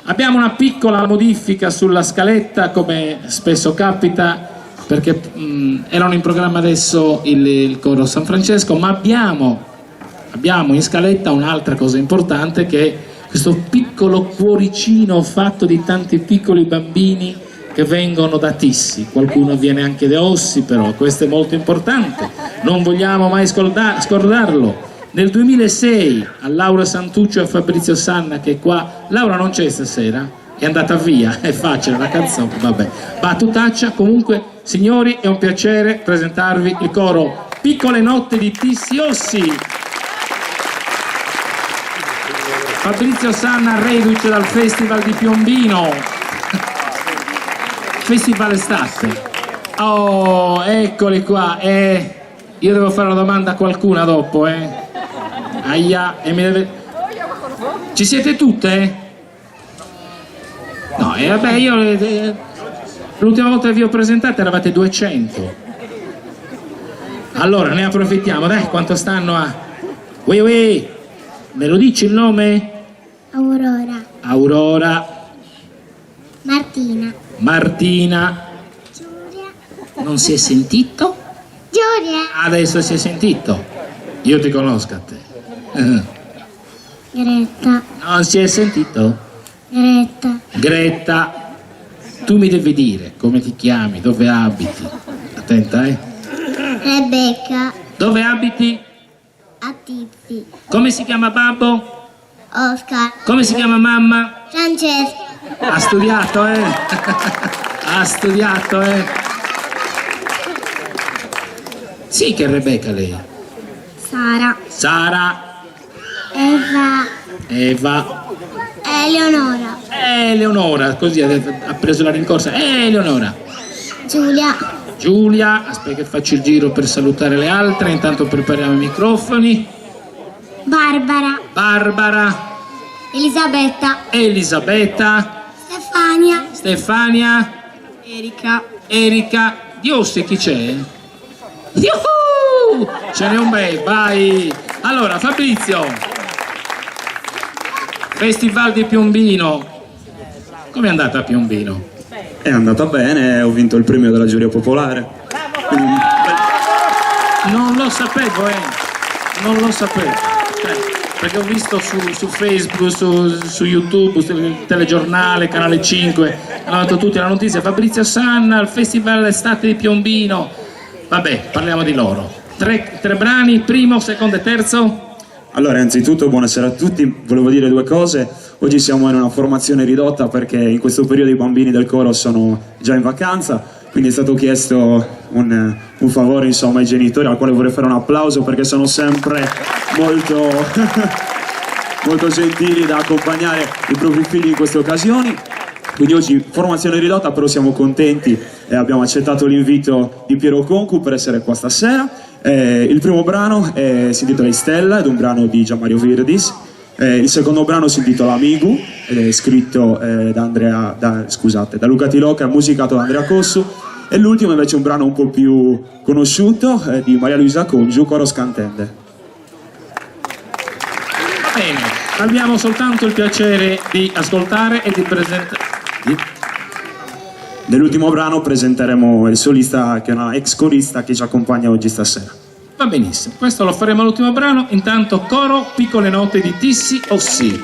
Abbiamo una piccola modifica sulla scaletta, come spesso capita, perché erano in programma adesso il coro San Francesco, ma abbiamo in scaletta un'altra cosa importante, che è questo piccolo cuoricino fatto di tanti piccoli bambini che vengono da Tissi. Qualcuno viene anche da Ossi, però questo è molto importante, non vogliamo mai scordarlo. Nel 2006 a Laura Santuccio e a Fabrizio Sanna, che è qua, Laura non c'è stasera, è andata via, è facile la canzone, vabbè, battutaccia. Comunque signori, è un piacere presentarvi il coro Piccole Notte di Tissi Ossi. Fabrizio Sanna reduce dal Festival di Piombino, Festival Estate. Oh, eccoli qua, io devo fare una domanda a qualcuna dopo, Aia, e mi deve... Ci siete tutte? No, vabbè, io l'ultima volta che vi ho presentato eravate 200. Allora, ne approfittiamo, dai, quanto stanno a... Ui, me lo dici il nome? Aurora. Aurora. Martina. Martina. Giulia. Non si è sentito? Giulia. Adesso si è sentito. Io ti conosco a te. Greta. Non si è sentito? Greta. Greta. Tu mi devi dire come ti chiami, dove abiti. Attenta, Rebecca. Dove abiti? A Tizi. Come si chiama babbo? Oscar. Come si chiama mamma? Francesco. Ha studiato, Ha studiato, Sì, che è Rebecca lei. Sara. Sara. Eva. Eleonora. Eleonora, così ha preso la rincorsa. Eleonora. Giulia, aspetta che faccio il giro per salutare le altre, intanto prepariamo i microfoni. Barbara. Elisabetta. Stefania. Erika. Dios, chi c'è? Yuhu! Ce n'è un bel, vai! Allora, Fabrizio, Festival di Piombino, com'è andata a Piombino? È andata bene, ho vinto il premio della giuria popolare. Non lo sapevo, perché ho visto su Facebook, su YouTube, sul telegiornale, Canale 5, hanno dato tutti la notizia, Fabrizio Sanna, al Festival Estate di Piombino. Vabbè, parliamo di loro. Tre brani, primo, secondo e terzo. Allora, innanzitutto buonasera a tutti, volevo dire due cose. Oggi siamo in una formazione ridotta perché in questo periodo i bambini del coro sono già in vacanza, quindi è stato chiesto un favore, insomma, ai genitori, al quale vorrei fare un applauso perché sono sempre molto, molto gentili da accompagnare i propri figli in queste occasioni. Quindi oggi formazione ridotta, però siamo contenti e abbiamo accettato l'invito di Piero Concu per essere qua stasera. Il primo brano si intitola Stella, ed è un brano di Gianmario Virdis. Il secondo brano si intitola Amigu, ed è scritto da Luca Tilocca e musicato da Andrea Cossu. E l'ultimo invece è un brano un po' più conosciuto di Maria Luisa Congiu, Coro Scantende. Bene, abbiamo soltanto il piacere di ascoltare e di presentare. Nell'ultimo brano presenteremo il solista, che è una ex corista che ci accompagna oggi stasera. Va benissimo, questo lo faremo all'ultimo brano. Intanto coro Piccole Note di Tissi Ossi.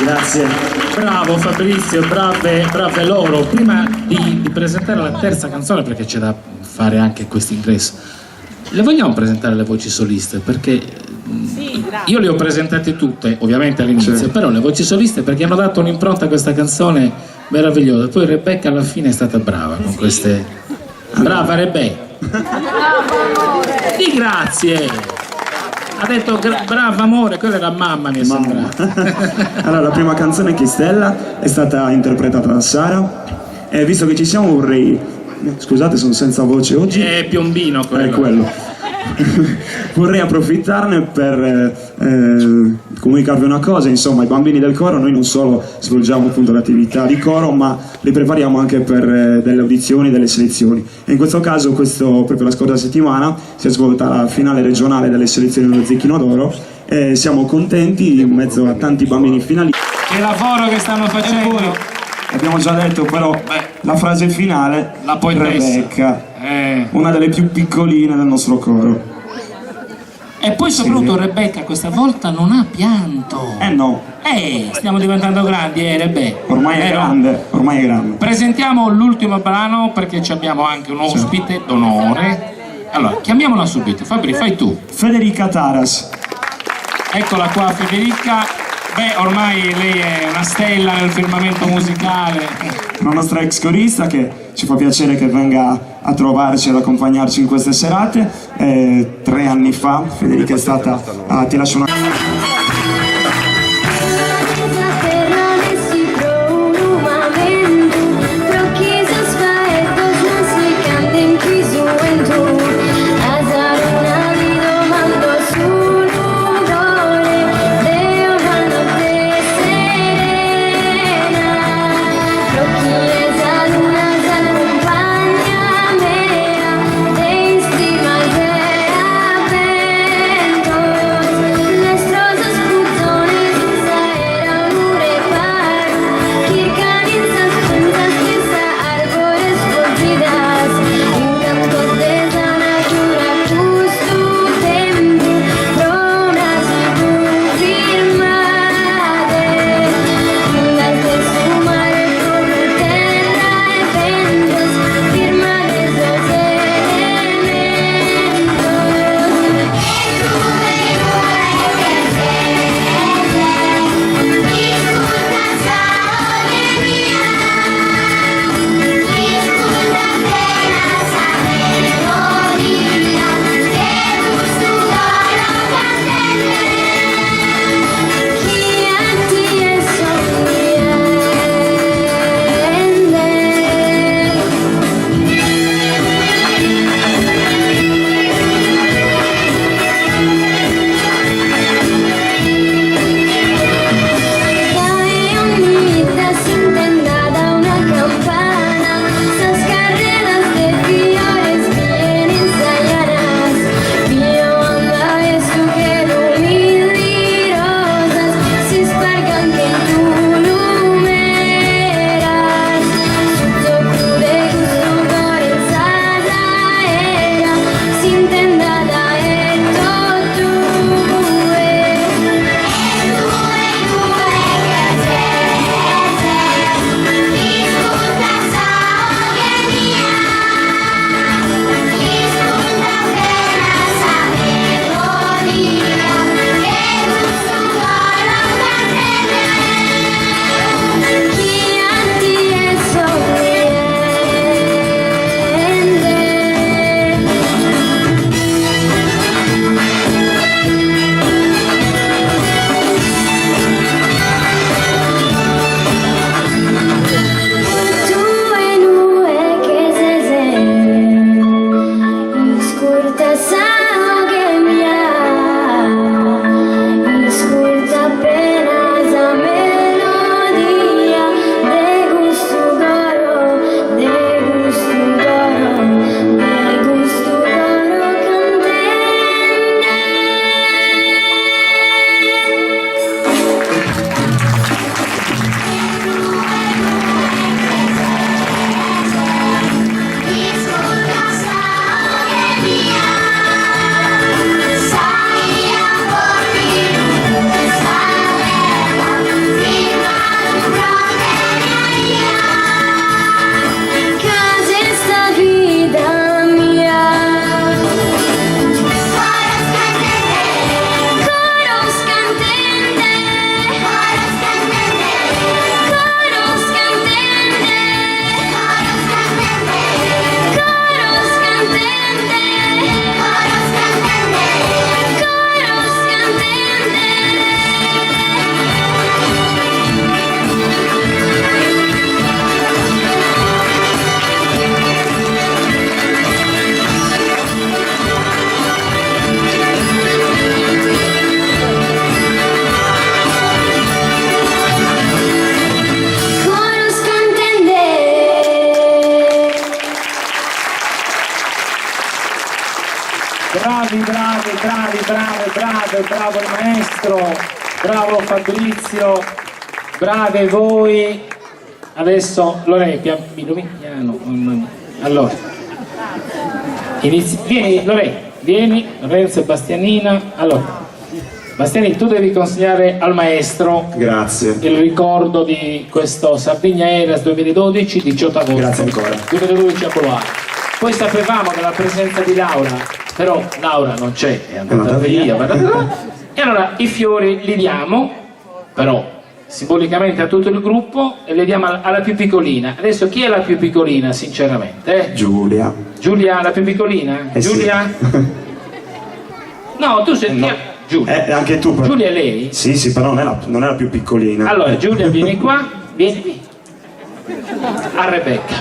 Grazie. Bravo Fabrizio, brave loro. Prima di presentare la terza canzone, perché c'è da fare anche questo ingresso, le vogliamo presentare le voci soliste? Perché io le ho presentate tutte, ovviamente all'inizio, Sì. però le voci soliste perché hanno dato un'impronta a questa canzone meravigliosa. Poi Rebecca alla fine è stata brava con queste... Brava Rebecca! Di grazie! Ha detto brava amore, quella era mamma, mi è sembrato. Allora, la prima canzone, Chistella, è stata interpretata da Sara e visto che ci siamo vorrei... Scusate, sono senza voce oggi. È Piombino quello. È quello. Vorrei approfittarne per comunicarvi una cosa, insomma, i bambini del coro, noi non solo svolgiamo appunto l'attività di coro, ma li prepariamo anche per delle audizioni, delle selezioni. E in questo caso, proprio la scorsa settimana, si è svolta la finale regionale delle selezioni dello Zecchino d'Oro e siamo contenti in mezzo a tanti bambini finalisti. Che lavoro che stanno facendo! Abbiamo già detto però la frase finale, La poetessa. Rebecca, una delle più piccoline del nostro coro. E poi soprattutto Rebecca questa volta non ha pianto. No, Stiamo diventando grandi, Rebecca. ormai è grande, ormai è grande. Presentiamo l'ultimo brano perché ci abbiamo anche un ospite d'onore. Allora, chiamiamola subito. Fabri, fai tu. Federica Taras. Eccola qua Federica. Beh, ormai lei è una stella nel firmamento musicale. Una nostra ex corista che ci fa piacere che venga a trovarci, ad accompagnarci in queste serate. 3 anni fa Federica è stata Ti lascio una... Nuestros bravo il maestro, bravo Fabrizio, brave voi. Adesso Lore, piano, allora, vieni Lore, vieni, Lorenzo e Bastianina. Allora, Bastiani, tu devi consegnare al maestro Grazie. il ricordo di questo Sardegna Eras 2012, 18 agosto. Grazie ancora. 2012 a Poloare. Poi sapevamo della presenza di Laura, però Laura non c'è, è andata via. E allora i fiori li diamo, però simbolicamente a tutto il gruppo, e li diamo alla più piccolina. Adesso chi è la più piccolina, sinceramente? Giulia. Giulia, la più piccolina? Giulia? Sì. No, tu sei... No. Giulia. Anche tu. Giulia è lei? Sì, però non è la più piccolina. Allora, Giulia, vieni qua, vieni a Rebecca.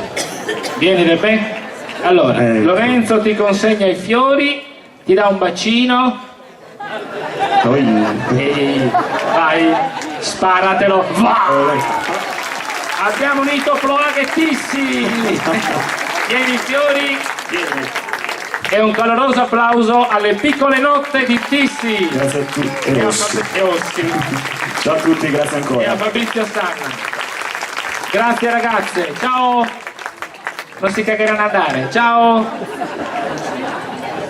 Vieni Rebecca. Allora, Lorenzo ti consegna i fiori, ti dà un bacino. Poi... vai, sparatelo, va! Abbiamo unito Ploaghettissimi! Vieni i fiori, vieni. E un caloroso applauso alle piccole notte di Tissi! Grazie a tutti. E a Fabrizio. Ciao a tutti, grazie E ancora. a Fabrizio Sanna. Grazie ragazze, ciao! Non si cagheranno ad andare, ciao!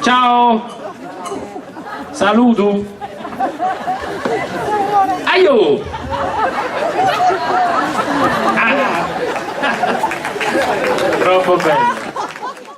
Ciao! Saluto! Aiu! Ah. Troppo bello!